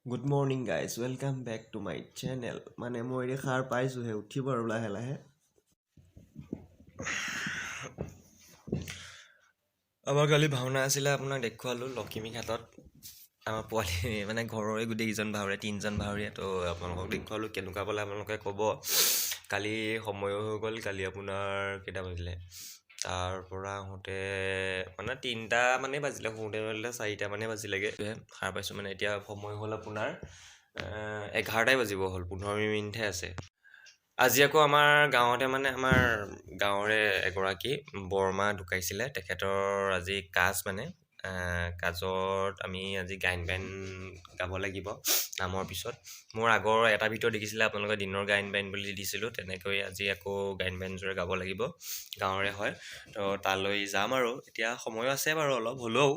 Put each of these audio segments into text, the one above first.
Good morning guys, welcome back to my channel. মানে মই এতিয়া খাৰ পাইছোহে উঠিব আৰু লাহে লাহে। আমাৰ কালি ভাওনা আছিলে আপোনাক দেখুৱালোঁ লখিমী ঘাটত। আমাৰ পোৱালি মানে ঘৰৰে গোটেইকেইজন ভাৱৰীয়া তিনিজন ভাৱৰীয়া তো আপোনালোকক দেখুৱালোঁ কেনেকুৱা পালে আপোনালোকে ক'ব। কালি সময়ো হৈ গ'ল, কালি আপোনাৰ কেইটা বাজিলে তাৰ পৰা আহোঁতে মানে 3টা মানে বাজিলে, শুওঁতে মেলোতে 4টা মানে বাজিলেগৈ। সাৰ পাইছোঁ মানে এতিয়া সময় হ'ল আপোনাৰ 11টাই বাজিব হ'ল, 15 মিনিটহে আছে। আজি আকৌ আমাৰ গাঁৱতে মানে আমাৰ গাঁৱৰে এগৰাকী বৰমা ঢুকাইছিলে, তেখেতৰ আজি কাজ মানে কাজত আমি আজি গায়ন বায়ন গাব লাগিব নামৰ পিছত। মোৰ আগৰ এটা ভিডিঅ' দেখিছিলে আপোনালোকে দিনৰ গায়ন বায়ন বুলি দিছিলোঁ, তেনেকৈ আজি আকৌ গায়ন বায়নযোৰে গাব লাগিব, গাঁৱৰে হয়। তো তালৈ যাম আৰু এতিয়া সময়ো আছে বাৰু অলপ, হ'লেও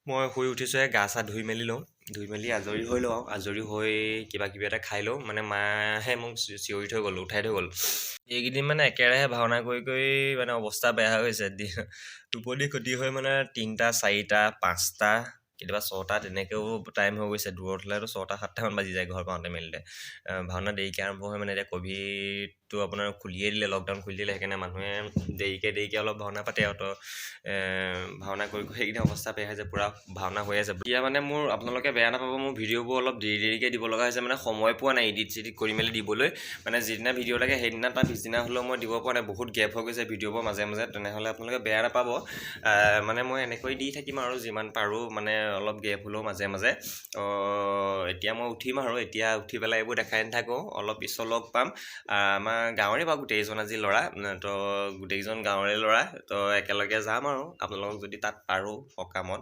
মই শুই উঠিছোঁহে, গা চা ধুই মেলি লওঁ, ধুই মেলি আজৰি হৈ লওঁ, আজৰি হৈ কিবা কিবি এটা খাই লওঁ। মানে মাহে মোক চিঞৰি থৈ গ'ল, উঠাই থৈ গ'ল। এইকেইদিন মানে একেৰাহে ভাওনা কৰি কৰি মানে অৱস্থা বেয়া হৈ গৈছে, টোপনি ক্ষতি হৈ মানে 3টা 4টা 5টা কেতিয়াবা 6টা তেনেকৈও টাইম হৈ গৈছে। দূৰত হ'লেতো 6টা 7টামান বাজি যায় ঘৰ পাওঁতে মেলিতে। ভাওনা দেৰিকৈ আৰম্ভ হয়, মানে এতিয়া ক'ভিডটো আপোনাৰ খুলিয়ে দিলে, লকডাউন খুলি দিলে, সেইকাৰণে মানুহে দেৰিকৈ অলপ ভাওনা পাতে আৰু। তো ভাওনা কৰি সেইকেইদিন অৱস্থা বেয়া হৈ যায়, পূৰা ভাওনা হৈ আছে। এতিয়া মানে মোৰ আপোনালোকে বেয়া নাপাব, মোৰ ভিডিঅ'বোৰ অলপ দেৰিকৈ দিব লগা হৈছে, মানে সময় পোৱা নাই এডিট চেডিট কৰি মেলি দিবলৈ। মানে যিদিনা ভিডিঅ' লাগে সেইদিনা তাৰ পিছদিনা হ'লেও মই দিব পৰা নাই, বহুত গেপ হৈ গৈছে ভিডিঅ'বোৰ মাজে মাজে। তেনেহ'লে আপোনালোকে বেয়া নাপাব, মানে মই এনেকৈ দি থাকিম আৰু যিমান পাৰোঁ, মানে অলপ গেপ হ'লেও মাজে মাজে। এতিয়া মই উঠিম আৰু এতিয়া উঠি পেলাই এইবোৰ দেখাই নাথাকোঁ, অলপ পিছত লগ পাম। আমাৰ গাঁৱৰে বাৰু গোটেইকেইজন আজি ল'ৰা, তো গোটেইকেইজন গাঁৱৰে ল'ৰা, তো একেলগে যাম আৰু আপোনালোকক যদি তাত পাৰোঁ সকামত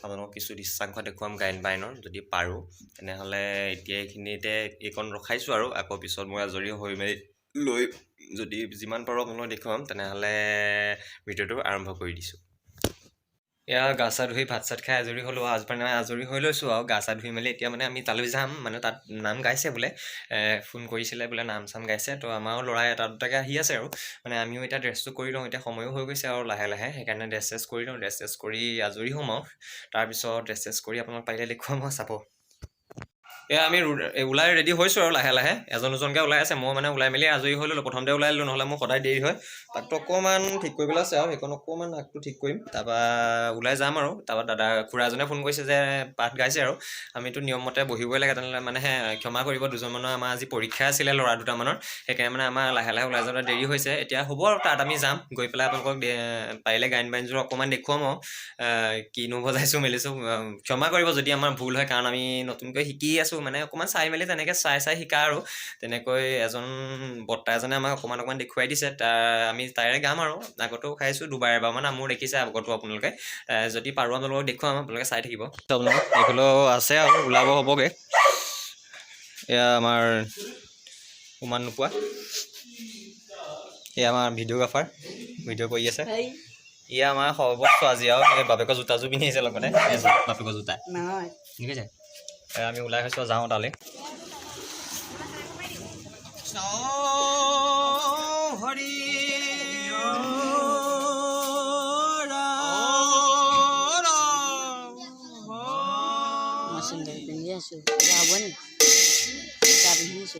আপোনালোকক কিছু দৃশ্যাংশ দেখুৱাম গায়ন বায়নৰ, যদি পাৰোঁ। তেনেহ'লে এতিয়া এইখিনিতে এইকণ ৰখাইছোঁ আৰু আকৌ পিছত মই আজৰি হৈ মেলি লৈ যদি যিমান পাৰোঁ আপোনালোকক দেখুৱাম। তেনেহ'লে ভিডিঅ'টো আৰম্ভ কৰি দিছোঁ। এয়া গা চা ধুই ভাত চাত খাই আজৰি হ'লোঁ, আজৰি হৈ লৈছোঁ আৰু গা চা ধুই মেলি। এতিয়া মানে আমি তালৈ যাম, মানে তাত নাম গাইছে বোলে, ফোন কৰিছিলে বোলে, নাম চাম গাইছে। তো আমাৰো ল'ৰা এটা দুটাকৈ আহি আছে আৰু মানে আমিও এতিয়া ড্ৰেছটো কৰি লওঁ, এতিয়া সময়ো হৈ গৈছে আৰু লাহে লাহে, সেইকাৰণে ড্ৰেছ চেছ কৰি লওঁ, ড্ৰেছ চেছ কৰি আজৰি হ'ম আৰু তাৰপিছত ড্ৰেছ চেছ কৰি আপোনাক পাৰিলে দেখুৱাম আৰু চাব। এয়া আমি ওলাই ৰেডি হৈছোঁ আৰু লাহে লাহে, এজন দুজনকৈ ওলাই আছে, মই মানে ওলাই মেলি আজৰি হৈ ল'লোঁ, প্ৰথমতে ওলাই ল'লোঁ, নহ'লে মোৰ সদায় দেৰি হয়। তাকটো অকণমান ঠিক কৰিবলৈ আছে আৰু সেইখন অকণমান আগটো ঠিক কৰিম, তাৰপৰা ওলাই যাম আৰু। তাৰপৰা খুৰা এজনে ফোন কৰিছে যে পাঠ গাইছে আৰু আমিতো নিয়মমতে বহিবই লাগে, তেনেহ'লে মানে ক্ষমা কৰিব, দুজনমানৰ আমাৰ আজি পৰীক্ষা আছিলে ল'ৰা দুটামানৰ, সেইকাৰণে মানে আমাৰ লাহে লাহে ওলাই যাওঁতে দেৰি হৈছে। এতিয়া হ'ব আৰু তাত আমি যাম, গৈ পেলাই আপোনালোকক পাৰিলে গায়ন বায়নযোৰ অকণমান দেখুৱাম আৰু কিনো বজাইছোঁ মেলিছোঁ। ক্ষমা কৰিব যদি আমাৰ ভুল হয়, কাৰণ আমি নতুনকৈ শিকি আছোঁ, মানে অকণমান চাই মেলি তেনেকৈ চাই শিকা আৰু। তেনেকৈ এজন বৰ্তা এজনে আমাক অকণমান দেখুৱাই দিছে, আমি তাইৰে গাম আৰু। আগতেও খাইছোঁ দুবাৰ এবাৰমান, মোৰ দেখিছে আগতো আপোনালোকে, যদি পাৰোঁ আপোনালোকক দেখুৱাম, আপোনালোকে চাই থাকিব। আপোনালোকক এইফালেও আছে আৰু ওলাব হ'বগৈ। এয়া আমাৰ উমান নোপোৱা, এয়া আমাৰ ভিডিঅ'গ্ৰাফাৰ, ভিডিঅ' কৰি আছে। এয়া আমাৰ সৰ্বস্ব আজি আৰু, এই বাপেকৰ জোতাযোৰ পিন্ধি আহিছে লগতে, বাপেকৰ জোতা ঠিক আছে। আমি ওলাই হৈছোঁ, যাওঁ তালৈ। হৰি পিন্ধি আছোঁ হ'ব নি পিন্ধিছোঁ।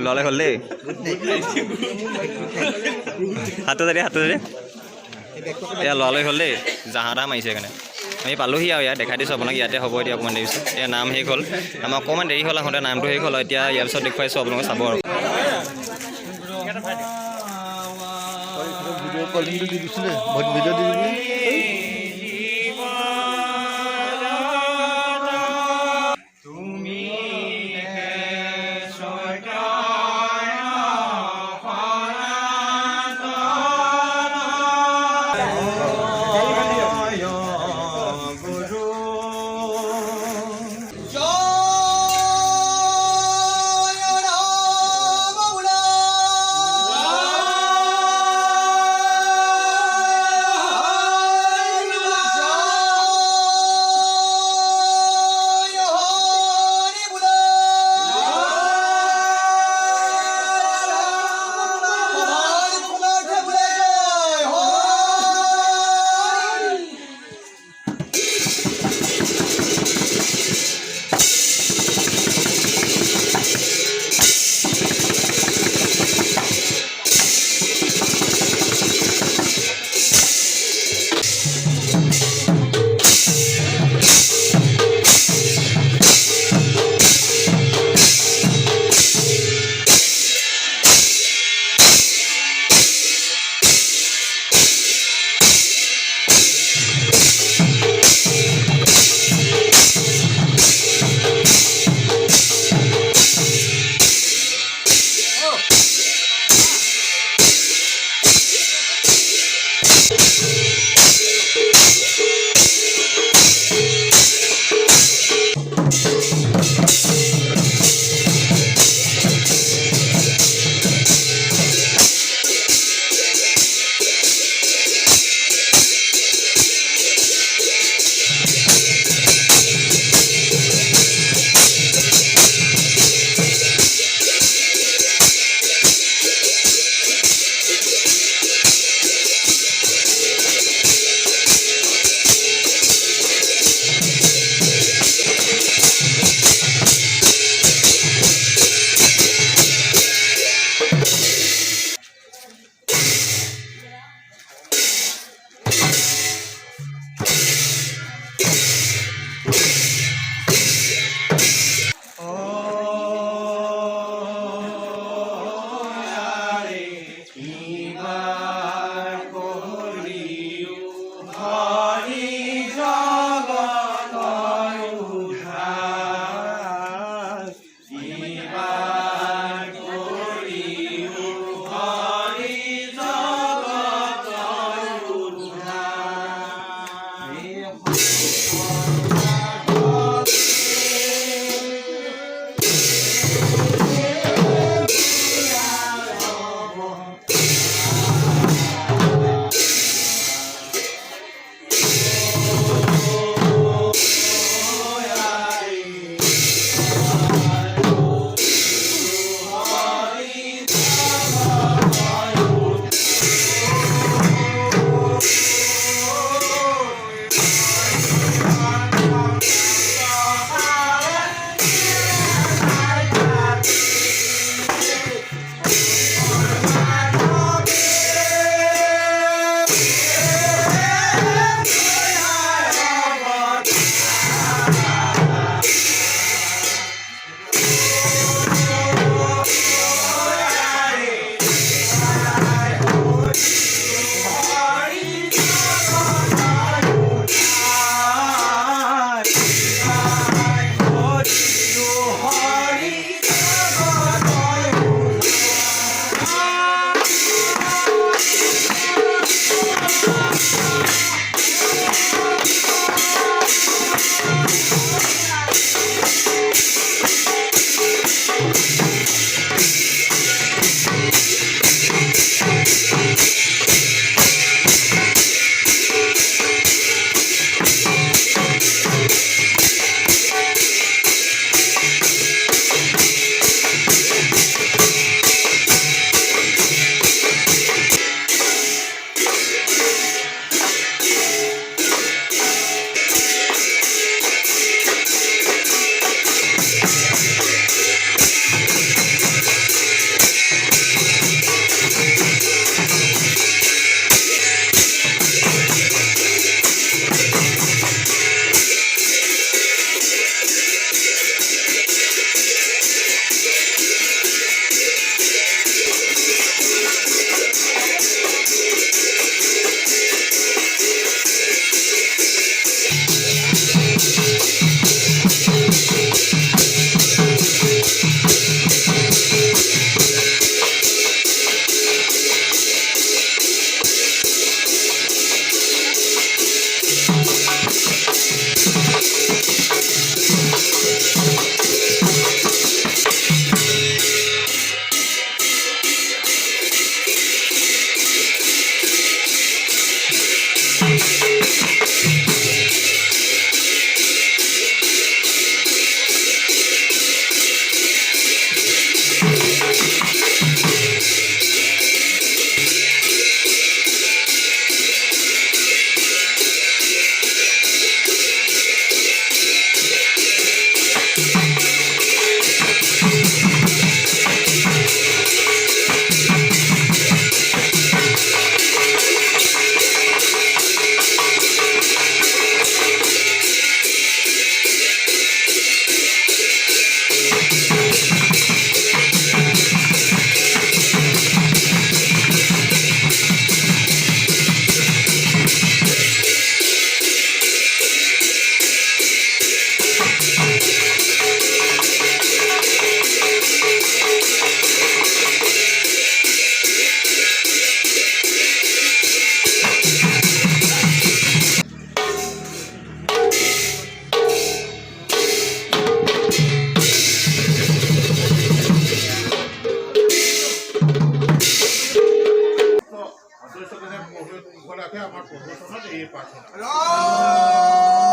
ল'লে হ'ল দেই, হাতটো যদি এয়া ল'লে হ'ল দেই, জাহা তাহ মাৰিছে সেইকাৰণে। আমি পালোঁহি আৰু ইয়াত দেখাই দিছোঁ আপোনাক, ইয়াতে হ'ব এতিয়া অকণমান দেৰি পিছত। এয়া নাম শেষ হ'ল, আমাৰ অকণমান দেৰি হ'ল আহোঁতে, নামটো শেষ হ'ল। এতিয়া ইয়াৰ পিছত দেখুৱাইছোঁ, আপোনালোকে চাব আৰু। ভিডিঅ' কলিংটো দি দিছিলে, ভিডিঅ' দি দিবি।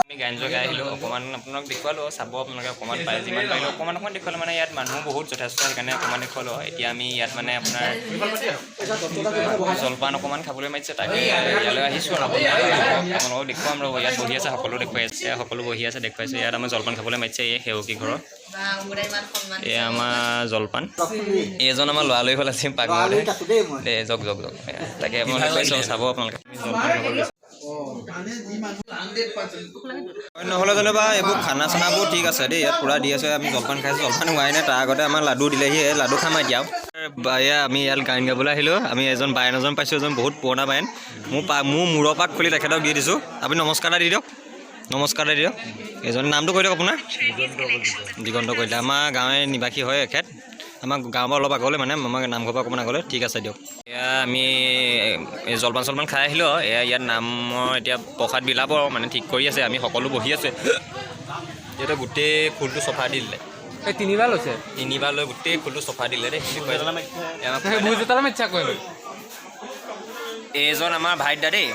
আমি গান জগাই আহিলোঁ অকণমান আপোনাক দেখুৱালোঁ চাব আপোনালোকে অকণমান পাৰে যিমান পাৰিলোঁ অকণমান দেখুৱালোঁ মানে ইয়াত মানুহ বহুত যথেষ্ট সেইকাৰণে অকণমান দেখুৱালোঁ এতিয়া আমি ইয়াত মানে আপোনাৰ জলপান অকণমান খাবলৈ মাতিছে তাকে ইয়ালৈ আহিছোঁ আৰু আপোনালোকক দেখুৱাম ৰ'ব ইয়াত বহি আছে সকলো দেখুৱাই আছে সকলো বহি আছে দেখুৱাইছোঁ ইয়াত আমাৰ জলপান খাবলৈ মাতিছে এই সেৱকী ঘৰৰ এয়া আমাৰ জলপান এইজন আমাৰ লৰালৰি হ'ল আছে পাকঘৰতে দে জগ জগ জগ তাকে আপোনালোকে কৈছোঁ চাব আপোনালোকে জলপান খাবলৈ নহ'লে যেনিবা এইবোৰ খানা চানাবোৰ ঠিক আছে দেই, ইয়াত পূৰা দি আছে। আমি জলপান খাইছোঁ, জলপান হোৱাই নাই, তাৰ আগতে আমাৰ লাডু দিলেহি, লাডু খাম এতিয়া। এয়া আমি ইয়াত গান গাবলৈ আহিলোঁ। আমি এজন বায়ন এজন পাইছোঁ, এজন বহুত পুৰণা বায়ন। মোৰ মূৰৰ পাক খুলি তেখেতক দি দিছোঁ। আপুনি নমস্কাৰ এটা দি দিয়ক, নমস্কাৰ এটা দি দিয়ক। এজনৰ নামটো কৈ দিয়ক আপোনাৰ। দিগন্ত কলিতা, আমাৰ গাঁৱৰ নিবাসী হয় এখেত। আমাৰ গাঁৱৰ পৰা অলপ আগলৈ, মানে আমাৰ নামঘৰৰ পৰা অকণমান আগলৈ। ঠিক আছে দিয়ক। এয়া আমি জলপান চলপান খাই আহিলোঁ। এয়া ইয়াত নামৰ এতিয়া প্ৰসাদ বিলাব মানে ঠিক কৰি আছে। আমি সকলো বহি আছে। যিহেতু গোটেই ফুলটো চফা দি দিলে, তিনিবাৰ লৈছে, তিনিবাৰ লৈ গোটেই ফুলটো চফা দিলে দেই। এইজন আমাৰ ভাইদা দেই,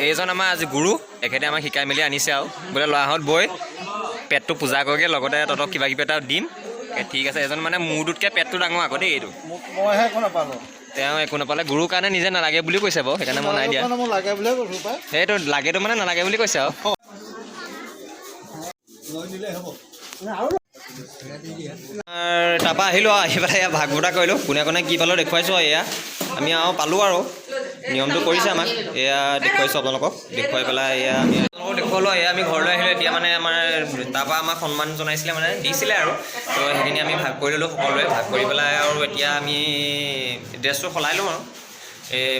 এইজন আমাৰ আজি গুৰু। এখেতে আমাক শিকাই মেলি আনিছে আৰু বোলে ল'ৰাহঁত বৈ পেটটো পূজা কৰিগে, লগতে তহঁতক কিবা কিবি এটা দিম। ঠিক আছে। এজন মানে মূৰটোতকৈ পেটটো ডাঙৰ আকৌ দেই। এইটো তেওঁ একো নাপালে, গুৰুৰ কাৰণে নিজে নালাগে বুলি কৈছে বাৰু, সেইকাৰণে মই নাই দিয়া। সেইটো লাগেতো মানে নালাগে বুলি কৈছে আৰু। তাৰপৰা আহিলোঁ আৰু আহি পেলাই এয়া ভাগ বতৰা কৰিলোঁ, কোনে কোনে কি পালোঁ দেখুৱাইছোঁ। এয়া আমি আৰু পালোঁ আৰু নিয়মটো কৰিছে আমাক, এয়া দেখুৱাইছোঁ আপোনালোকক। দেখুৱাই পেলাই এয়া আমি আপোনালোকক দেখুৱালোঁ। এয়া আমি ঘৰলৈ আহিলোঁ। এতিয়া মানে আমাৰ তাৰপৰা আমাক সন্মান জনাইছিলে, মানে দিছিলে আৰু, তো সেইখিনি আমি ভাগ কৰি ল'লোঁ সকলোৱে। ভাগ কৰি পেলাই আৰু এতিয়া আমি ড্ৰেছটো সলাই লওঁ আৰু।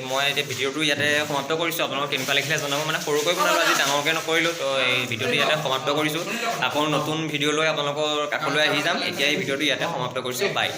মই এতিয়া ভিডিঅ'টো ইয়াতে সমাপ্ত কৰিছোঁ। আপোনালোকক কেনেকুৱা লাগিলে জনাব। মানে সৰুকৈ বনালোঁ আজি, ডাঙৰকৈ নকৰিলোঁ। তো এই ভিডিঅ'টো ইয়াতে সমাপ্ত কৰিছোঁ। আকৌ নতুন ভিডিঅ' লৈ আপোনালোকৰ কাষলৈ আহি যাম। এতিয়া এই ভিডিঅ'টো ইয়াতে সমাপ্ত কৰিছোঁ। বাই।